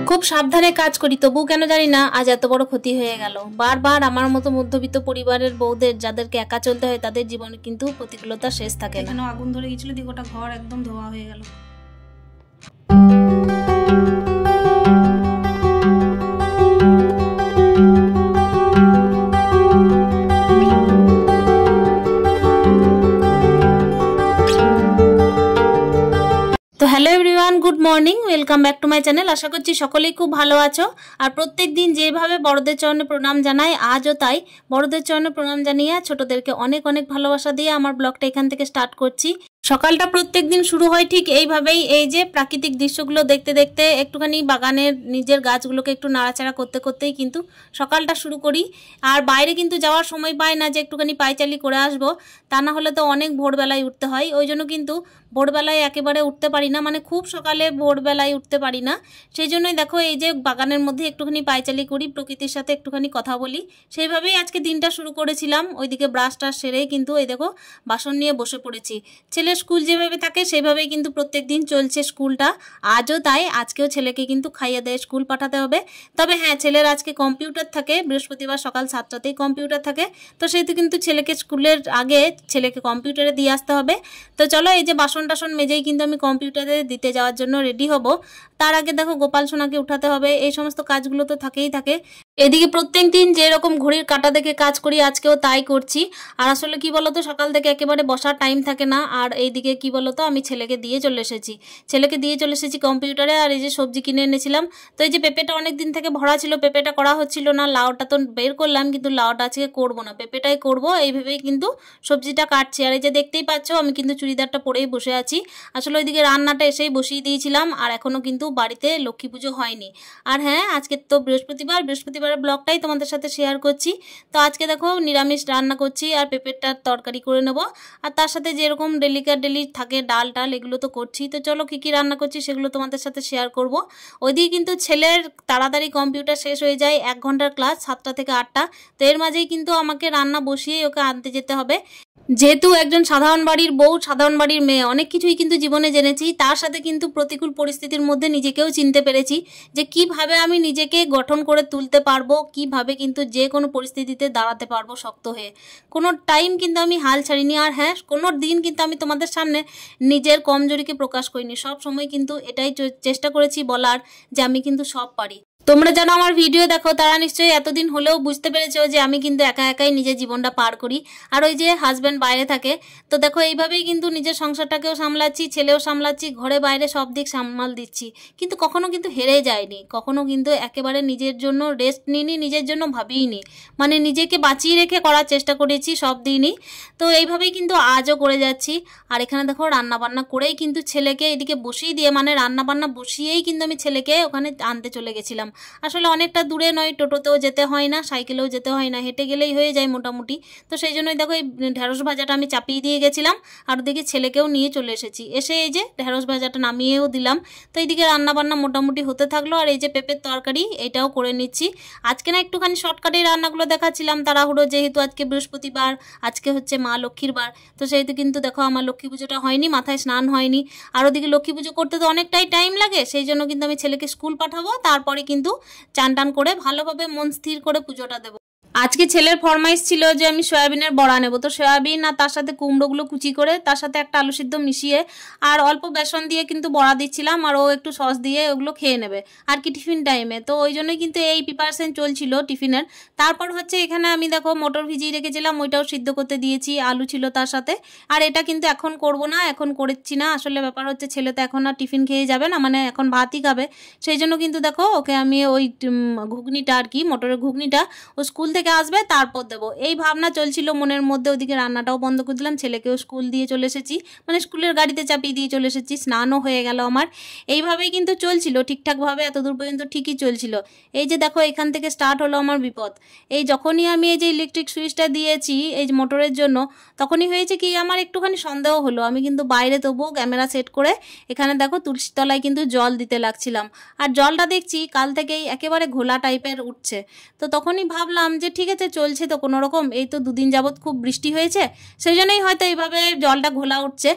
খুব সাবধানে কাজ করি, তবু কেন জানি না আজ এত বড় ক্ষতি হয়ে গেল। বারবার আমার মতো মধ্যবিত্ত পরিবারের বউদের, যাদেরকে একা চলতে হয়, তাদের জীবনে কিন্তু প্রতিকূলতা শেষ থাকে না। এখানে আগুন ধরে গেছিল, দিয়ে গোটা ঘর একদম ধোয়া হয়ে গেল। তো hello everyone, good morning, welcome back to my channel. আশা করছি সকলেই খুব ভালো আছো। আর প্রত্যেক দিন যেভাবে বড়দের চরণে প্রণাম জানাই, আজও তাই বড়দের চরণে প্রণাম জানিয়ে ছোটদেরকে অনেক অনেক ভালোবাসা দিয়ে আমার ব্লগটা এখান থেকে স্টার্ট করছি। সকালটা প্রত্যেক দিন শুরু হয় ঠিক এইভাবেই, এই যে প্রাকৃতিক দৃশ্যগুলো দেখতে দেখতে, একটুখানি বাগানের নিজের গাছগুলোকে একটু নাড়াচাড়া করতে করতেই কিন্তু সকালটা শুরু করি। আর বাইরে কিন্তু যাওয়ার সময় পাই না যে একটুখানি পায়চালি করে আসবো, তা না হলে তো অনেক ভোরবেলায় উঠতে হয়। ওই জন্য কিন্তু ভোরবেলায় একেবারে উঠতে পারি না, মানে খুব সকালে ভোরবেলায় উঠতে পারি না। সেই জন্যই দেখো এই যে বাগানের মধ্যে একটুখানি পায়চালি করি, প্রকৃতির সাথে একটুখানি কথা বলি। সেইভাবেই আজকে দিনটা শুরু করেছিলাম। ওইদিকে ব্রাশ টাশ সেরেই কিন্তু এই দেখো বাসন নিয়ে বসে পড়েছি। ছেলের স্কুল যেভাবে থাকে সেইভাবেই কিন্তু প্রত্যেক দিন চলছে স্কুলটা, আজও তাই। আজকেও ছেলেকে কিন্তু খাইয়ে দিয়ে স্কুল পাঠাতে হবে। তবে হ্যাঁ, ছেলের আজকে কম্পিউটার থাকে, বৃহস্পতিবার সকাল 7টাতেই কম্পিউটার থাকে। তো সেহেতু কিন্তু ছেলেকে স্কুলের আগে ছেলেকে কম্পিউটারে দিয়ে আসতে হবে। তো চলো, এই যে বাসন টাসন মেজেই কিন্তু আমি কম্পিউটারে দিতে যাওয়ার জন্য রেডি হব। তার আগে দেখো গোপাল সোনাকে উঠাতে হবে, এই সমস্ত কাজগুলো তো থাকেই থাকে। এদিকে প্রত্যেক দিন যেরকম ঘড়ির কাঁটা দেখে কাজ করি, আজকেও তাই করছি। আর আসলে কি বলতো, সকাল থেকে একেবারে বসার টাইম থাকে না। আর এইদিকে কি বলতো, আমি ছেলেকে দিয়ে চলে এসেছি কম্পিউটারে। আর এই যে সবজি কিনে এনেছিলাম, তো এই যে পেঁপেটা অনেক দিন থেকে ভরা ছিল, পেঁপেটা করা হচ্ছিল না। লাউটা তো বের করলাম, কিন্তু লাউটা আজকে করবো না, পেঁপেটাই করবো। এইভাবেই কিন্তু সবজিটা কাটছি। আর এই যে দেখতেই পাচ্ছ, আমি কিন্তু চুড়িদারটা পরেই বসে আছি। আসলে ওইদিকে রান্নাটা এসেই বসিয়ে দিয়েছিলাম, আর এখনো কিন্তু বাড়িতে লক্ষ্মী পুজো হয়নি। আর হ্যাঁ, আজকে তো বৃহস্পতিবারের ব্লগটাই তোমাদের সাথে শেয়ার করছি। তো আজকে দেখো নিরামিষ রান্না করছি, আর পেঁপেটার তরকারি করে নেব। আর তার সাথে যেরকম ডেলি থাকে ডাল এগুলো তো করছি। তো চলো কি কি রান্না করছি সেগুলো তোমাদের সাথে শেয়ার করব। ওইদিকে কিন্তু ছেলের তাড়াতাড়ি কম্পিউটার শেষ হয়ে যায়, 1 ঘন্টার ক্লাস 7টা থেকে 8টা। তো এর মাঝেই কিন্তু আমাকে রান্না বসিয়েই ওকে আনতে যেতে হবে। যেহেতু একজন সাধারণ বাড়ির বউ, সাধারণ বাড়ির মেয়ে, অনেক কিছুই কিন্তু জীবনে জেনেছি। তার সাথে কিন্তু প্রতিকূল পরিস্থিতির মধ্যে নিজেকেও চিনতে পেরেছি যে কিভাবে আমি নিজেকে গঠন করে তুলতে পারবো, কিভাবে কিন্তু যে কোনো পরিস্থিতিতে দাঁড়াতে পারবো শক্ত হয়ে। কোনো টাইম কিন্তু আমি হাল ছাড়িনি। আর হ্যাঁ, কোনো দিন কিন্তু আমি তোমাদের সামনে নিজের কমজোরিকে প্রকাশ করিনি। সব সময় কিন্তু এটাই চেষ্টা করেছি বলার যে আমি কিন্তু সব পারি। তোমরা যারা আমার ভিডিও দেখো তারা নিশ্চয়ই এতদিন হলেও বুঝতে পেরেছো যে আমি কিন্তু একা একাই নিজের জীবনটা পার করি। আর ওই যে হাজব্যান্ড বাইরে থাকে, তো দেখো এইভাবেই কিন্তু নিজের সংসারটাকেও সামলাচ্ছি, ছেলেও সামলাচ্ছি, ঘরে বাইরে সব দিক সামাল দিচ্ছি। কিন্তু কখনো কিন্তু হেরে যায়নি, কখনো কিন্তু একেবারে নিজের জন্য রেস্ট নিইনি, নিজের জন্য ভাবিইনি। মানে নিজেকে বাঁচিয়ে রেখে করার চেষ্টা করেছি সব দিনই। তো এইভাবেই কিন্তু আজও করে যাচ্ছি। আর এখানে দেখো রান্না বান্না করেই কিন্তু ছেলেকে এদিকে বসিয়ে দিয়ে, মানে রান্না বান্না বসিয়েই কিন্তু আমি ছেলেকে ওখানে আনতে চলে গেছিলাম। আসলে অনেকটা দূরে নয়, টোটোতেও যেতে হয় না, সাইকেলেও যেতে হয় না, হেঁটে গেলেই হয়ে যায় মোটামুটি। তো সেই জন্যই দেখো এই ঢেঁড়স ভাজাটা আমি চাপিয়ে দিয়ে গেছিলাম, আর ওদিকে ছেলেকেও নিয়ে চলে এসেছি। এসে এই যে ঢেঁড়স ভাজাটা নামিয়েও দিলাম। তো এইদিকে রান্নাবান্না মোটামুটি হতে থাকলো। আর এই যে পেঁপের তরকারি, এইটাও করে নিচ্ছি। আজকে না একটুখানি শর্টকাটেই রান্নাগুলো দেখাচ্ছিলাম, তাড়াহুড়ো, যেহেতু আজকে বৃহস্পতিবার, আজকে হচ্ছে মা লক্ষ্মীর বার। তো সেহেতু কিন্তু দেখো আমার লক্ষ্মী পুজোটা হয়নি, মাথায় স্নান হয়নি। আর ওদিকে লক্ষ্মী পুজো করতে তো অনেকটাই টাইম লাগে, সেই জন্য কিন্তু আমি ছেলেকে স্কুল পাঠাবো, তারপরে কিন্তু চান টান করে ভালোভাবে মন স্থির করে পুজোটা দেবো। আজকে ছেলের ফরমাইশ ছিল যে আমি সয়াবিনের বড়া নেব। তো সয়াবিন আর তার সাথে কুমড়োগুলো কুচি করে, তার সাথে একটা আলু সিদ্ধ মিশিয়ে আর অল্প বেসন দিয়ে কিন্তু বড়া দিচ্ছিলাম, আর ও একটু সস দিয়ে ওগুলো খেয়ে নেবে আর কি টিফিন টাইমে। তো ওই জন্যই কিন্তু এই প্রিপারেশন চলছিল টিফিনের। তারপর হচ্ছে এখানে আমি দেখো মটর ভিজিয়ে রেখেছিলাম, ওইটাও সিদ্ধ করতে দিয়েছি, আলু ছিল তার সাথে। আর এটা কিন্তু এখন করব না, এখন করছি না। আসলে ব্যাপার হচ্ছে ছেলে তো এখন আর টিফিন খেয়ে যাবে না, মানে এখন ভাতই খাবে। সেই জন্য কিন্তু দেখো ওকে আমি ওই ঘুগনিটা, আর কি মটরের ঘুগনিটা, ও স্কুল থেকে আসবে তারপর দেবো, এই ভাবনা চলছিল মনের মধ্যে। ওদিকে রান্নাটাও বন্ধ করে দিলাম, ছেলেকেও স্কুল দিয়ে চলে এসেছি, মানে স্কুলের গাড়িতে চাপিয়ে দিয়ে চলে এসেছি, স্নানও হয়ে গেল আমার। এইভাবেই কিন্তু চলছিল ঠিকঠাকভাবে, এতদূর পর্যন্ত ঠিকই চলছিল। এই যে দেখো এখান থেকে স্টার্ট হলো আমার বিপদ। এই যখনই আমি এই যে ইলেকট্রিক সুইচটা দিয়েছি এই যে মোটরের জন্য, তখনই হয়েছে কি আমার একটুখানি সন্দেহ হলো। আমি কিন্তু বাইরে তবুও ক্যামেরা সেট করে এখানে দেখো তুলসী তলায় কিন্তু জল দিতে লাগছিলাম, আর জলটা দেখছি কাল থেকেই একেবারে ঘোলা টাইপের উঠছে। তো তখনই ভাবলাম যে ঠিক আছে, চলছে তো কোনো রকম, এই তো 2 দিন যাবৎ খুব বৃষ্টি হয়েছে, সেই জন্যই হয়তো এইভাবে জলটা ঘোলা উঠছে।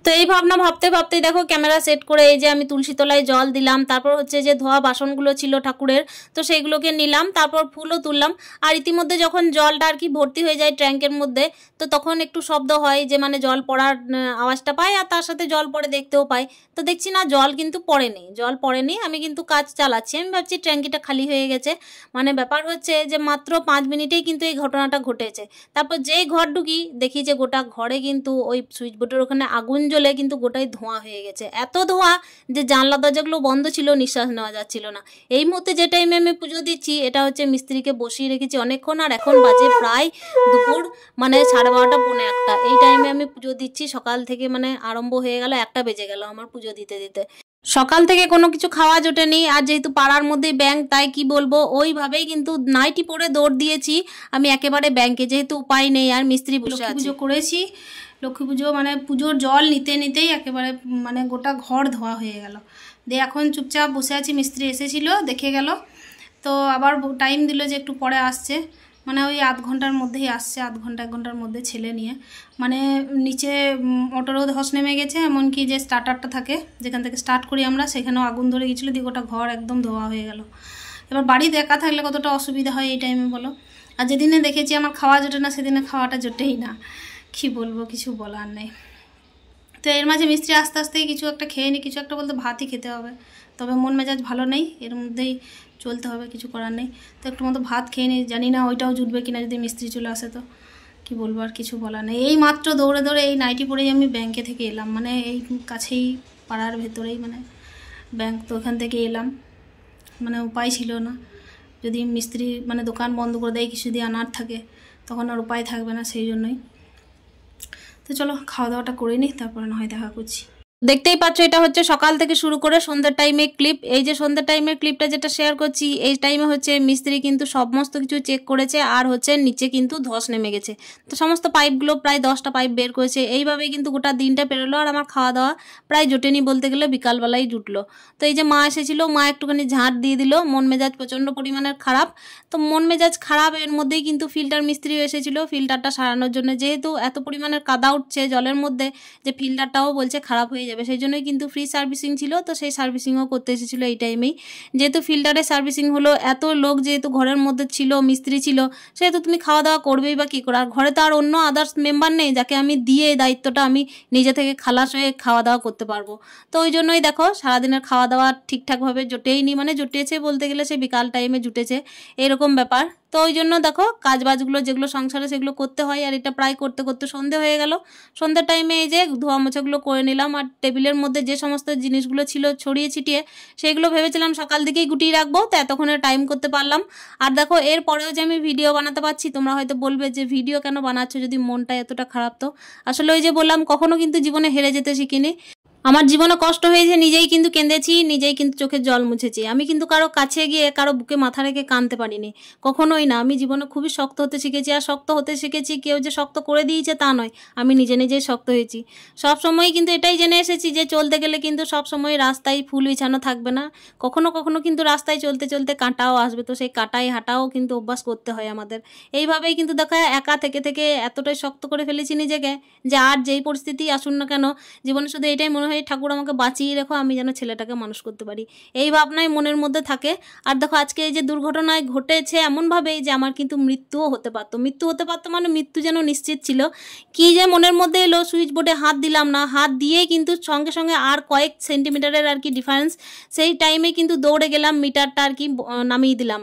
তো এই ভাবনা ভাবতে ভাবতেই দেখো ক্যামেরা সেট করে এই যে আমি তুলসী তলায় জল দিলাম, তারপর হচ্ছে যে ধোয়া বাসনগুলো ছিল ঠাকুরের, তো সেইগুলোকে নিলাম, তারপর ফুলও তুললাম। আর ইতিমধ্যে যখন জলটা আর কি ভর্তি হয়ে যায় ট্যাঙ্কের মধ্যে, তো তখন একটু শব্দ হয় যে মানে জল পড়ার আওয়াজটা পাই, আর তার সাথে জল পড়ে দেখতেও পাই। তো দেখছি না জল কিন্তু পড়েনি, আমি কিন্তু কাজ চালাচ্ছি। আমি ভাবছি ট্যাঙ্কিটা খালি হয়ে গেছে। মানে ব্যাপার হচ্ছে যে মাত্র 5 মিনিটেই কিন্তু এই ঘটনাটা ঘটেছে। তারপর যেই ঘর ঢুকি দেখি যে গোটা ঘরে কিন্তু ওই সুইচ বোর্ডের ওখানে আগুন জ্বলে কিন্তু গোটাই ধোঁয়া হয়ে গেছে। এত ধোঁয়া যে জানলা দরজাগুলো বন্ধ ছিল, নিঃশ্বাস নেওয়া যাচ্ছিল না। এই মুহূর্তে যে টাইমে আমি পুজো দিচ্ছি, এটা হচ্ছে মিস্ত্রিকে বসিয়ে রেখেছি অনেকক্ষণ, আর এখন বাজে প্রায় দুপুর মানে 12:30 পৌনে 1টা। এই টাইমে আমি পুজো দিচ্ছি, সকাল থেকে মানে আরম্ভ হয়ে গেল, 1টা বেজে গেল আমার পুজো দিতে দিতে। সকাল থেকে কোনো কিছু খাওয়া জোটেনি, আর যেহেতু পাড়ার মধ্যেই ব্যাংক, তাই কি বলবো ওইভাবেই কিন্তু নাইটি পরে দৌড় দিয়েছি আমি একেবারে ব্যাংকে, যেহেতু উপায় নেই আর মিস্ত্রি বসে আছে। পুজো করেছি, লক্ষ্মী পুজো মানে পুজোর জল নিতে নিতেই একেবারে মানে গোটা ঘর ধোয়া হয়ে গেল। দিয়ে এখন চুপচাপ বসে আছি, মিস্ত্রি এসেছিলো দেখে গেল, তো আবার টাইম দিল যে একটু পরে আসছে, মানে ওই আধ ঘন্টার মধ্যেই আসছে, আধ ঘন্টা 1 ঘন্টার মধ্যে ছেলে নিয়ে। মানে নিচে মোটরও ধস নেমে গেছে, এমনকি যে স্টার্টারটা থাকে যেখান থেকে স্টার্ট করি আমরা, সেখানেও আগুন ধরে গেছিলো, দিয়ে গোটা ঘর একদম ধোয়া হয়ে গেল। এবার বাড়িতে একা থাকলে কতটা অসুবিধা হয় এই টাইমে বলো। আর যেদিনে দেখেছি আমার খাওয়া জোটে না, সেদিনে খাওয়াটা জোটেই না, কী বলবো, কিছু বলার নেই। তো এর মাঝে মিস্ত্রি আস্তে আস্তেই কিছু একটা খেয়ে নিই, কিছু একটা বলতে ভাতই খেতে হবে, তবে মন মেজাজ ভালো নেই, এর মধ্যেই চলতে হবে, কিছু করার নেই। তো একটু মতো ভাত খেয়ে নিই, জানি না ওইটাও জুটবে কিনা যদি মিস্ত্রি চলে আসে, তো কি বলবো, আর কিছু বলার নেই। এই মাত্র দৌড়ে দৌড়ে এই নাইটি পরেই আমি ব্যাংকে থেকে এলাম, মানে এই কাছেই পাড়ার ভেতরেই মানে ব্যাংক, তো ওখান থেকে এলাম, মানে উপায় ছিল না। যদি মিস্ত্রি মানে দোকান বন্ধ করে দেয়, কিছু দিয়ে আনার থাকে, তখন আর উপায় থাকবে না, সেই জন্যই। তো চলো খাওয়া দাওয়াটা করে নিই, তারপরে না হয় দেখা করছি। দেখতেই পাচ্ছ এটা হচ্ছে সকাল থেকে শুরু করে সন্ধ্যার টাইমের ক্লিপ। এই যে সন্ধ্যার টাইমের ক্লিপটা যেটা শেয়ার করছি, এই টাইমে হচ্ছে মিস্ত্রি কিন্তু সমস্ত কিছু চেক করেছে, আর হচ্ছে নিচে কিন্তু ধস নেমে গেছে। তো সমস্ত পাইপগুলো প্রায় 10টা পাইপ বের করেছে। এইভাবেই কিন্তু গোটা দিনটা পেরোলো, আর আমার খাওয়া দাওয়া প্রায় জোটেনি বলতে গেলে, বিকালবেলাই জুটলো। তো এই যে মা এসেছিলো, মা একটুখানি ঝাঁট দিয়ে দিল, মন মেজাজ প্রচণ্ড পরিমাণের খারাপ। তো মন মেজাজ খারাপ, এর মধ্যেই কিন্তু ফিল্টার মিস্ত্রিও এসেছিলো ফিল্টারটা সারানোর জন্য, যেহেতু এত পরিমাণের কাদা উঠছে জলের মধ্যে যে ফিল্টারটাও বলছে খারাপ হয়ে যাবে, সেই জন্যই কিন্তু ফ্রি সার্ভিসিং ছিল। তো সেই সার্ভিসিংও করতে এসেছিলো এই টাইমেই, যেহেতু ফিল্টারের সার্ভিসিং হলো, এত লোক যেহেতু ঘরের মধ্যে ছিল, মিস্ত্রি ছিল, সেহেতু তুমি খাওয়া দাওয়া করবেই বা কী করে। আর ঘরে তো আর অন্য আদার্স মেম্বার নেই যাকে আমি দিয়ে এই দায়িত্বটা আমি নিজে থেকে খালাস হয়ে খাওয়া দাওয়া করতে পারবো। তো ওই জন্যই দেখো সারাদিনের খাওয়া দাওয়া ঠিকঠাকভাবে জোটেইনি, মানে জুটেছে বলতে গেলে সে বিকাল টাইমে জুটেছে, এরকম ব্যাপার। তো ওই জন্য দেখো কাজ বাজগুলো যেগুলো সংসারে সেগুলো করতে হয়, আর এটা প্রায় করতে করতে সন্ধে হয়ে গেল। সন্ধ্যার টাইমে এই যে ধোয়া মোছাগুলো করে নিলাম, আর টেবিলের মধ্যে যে সমস্ত জিনিসগুলো ছিল ছড়িয়ে ছিটিয়ে, সেগুলো ভেবেছিলাম সকাল দিকেই গুটিয়ে রাখবো, তো এতক্ষণে টাইম করতে পারলাম। আর দেখো এর পরেও যে আমি ভিডিও বানাতে পারছি, তোমরা হয়তো বলবে যে ভিডিও কেন বানাচ্ছ যদি মনটা এতটা খারাপ। তো আসলে ওই যে বললাম, কখনো কিন্তু জীবনে হেরে যেতে শিখিনি। আমার জীবনে কষ্ট হয়েছে, নিজেই কিন্তু কেঁদেছি, নিজেই কিন্তু চোখের জল মুছেছি। আমি কিন্তু কারো কাছে গিয়ে কারো বুকে মাথা রেখে কাঁদতে পারিনি, কখনোই না। আমি জীবনে খুবই শক্ত হতে শিখেছি, আর শক্ত হতে শিখেছি কেউ যে শক্ত করে দিয়েছে তা নয়, আমি নিজে নিজেই শক্ত হয়েছি। সব সময় কিন্তু এটাই জেনে এসেছি যে চলতে গেলে কিন্তু সব সময় রাস্তায় ফুল বিছানো থাকবে না, কখনো কখনো কিন্তু রাস্তায় চলতে চলতে কাঁটাও আসবে, তো সেই কাঁটায় হাঁটাও কিন্তু অভ্যাস করতে হয় আমাদের। এইভাবেই কিন্তু দেখা একা থেকে থেকে এতটাই শক্ত করে ফেলেছি নিজেকে যে আর যেই পরিস্থিতি আসুন না কেন, জীবনে শুধু এটাই মনে হয় ঠাকুর আমাকে বাঁচিয়ে রেখো, আমি যেন ছেলেটাকে মানুষ করতে পারি, এই ভাবনাই মনের মধ্যে থাকে। আর দেখো আজকে এই যে দুর্ঘটনায় ঘটেছে এমনভাবেই যে আমার কিন্তু মৃত্যুও হতে পারতো, মানে মৃত্যু যেন নিশ্চিত ছিল। কি যে মনের মধ্যে এলো, সুইচ বোর্ডে হাত দিলাম না, হাত দিয়েই কিন্তু সঙ্গে সঙ্গে আর কয়েক সেন্টিমিটারের আর কি ডিফারেন্স, সেই টাইমে কিন্তু দৌড়ে গেলাম, মিটারটা আর কি নামিয়ে দিলাম।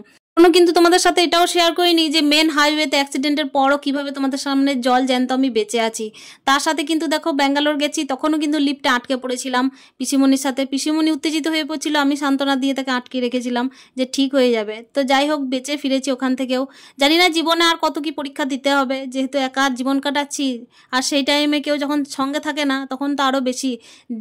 কিন্তু তোমাদের সাথে এটাও শেয়ার করিনি যে মেন হাইওয়েতে অ্যাক্সিডেন্টের পরও কিভাবে তোমাদের সামনে জল জ্যান্ত আমি বেঁচে আছি। তার সাথে কিন্তু দেখো ব্যাঙ্গালোর গেছি, তখনও কিন্তু লিফটে আটকে পড়েছিলাম পিসিমণির সাথে। পিসিমণি উত্তেজিত হয়ে পড়ছিল, আমি সান্ত্বনা দিয়ে তাকে আটকে রেখেছিলাম যে ঠিক হয়ে যাবে। তো যাই হোক বেঁচে ফিরেছি ওখান থেকেও। জানি না জীবনে আর কত কি পরীক্ষা দিতে হবে, যেহেতু একা জীবন কাটাচ্ছি, আর সেই টাইমে কেউ যখন সঙ্গে থাকে না তখন তো আরও বেশি।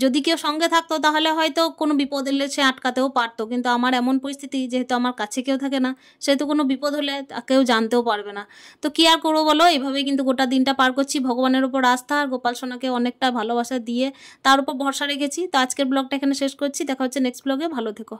যদি কেউ সঙ্গে থাকতো তাহলে হয়তো কোনো বিপদ এলে সে আটকাতেও পারতো, কিন্তু আমার এমন পরিস্থিতি যেহেতু আমার কাছে কেউ থাকে না, সেহেতু কোনো বিপদ হলে কেউ জানতেও পারবে না। তো কি আর করবো বলো, এইভাবেই কিন্তু গোটা দিনটা পার করছি। ভগবানের উপর আস্থা আর গোপাল সোনাকে অনেকটা ভালোবাসা দিয়ে তার উপর ভরসা রেখেছি। তো আজকের ব্লগটা এখানে শেষ করছি, দেখা হচ্ছে নেক্সট ব্লগে, ভালো থেকো।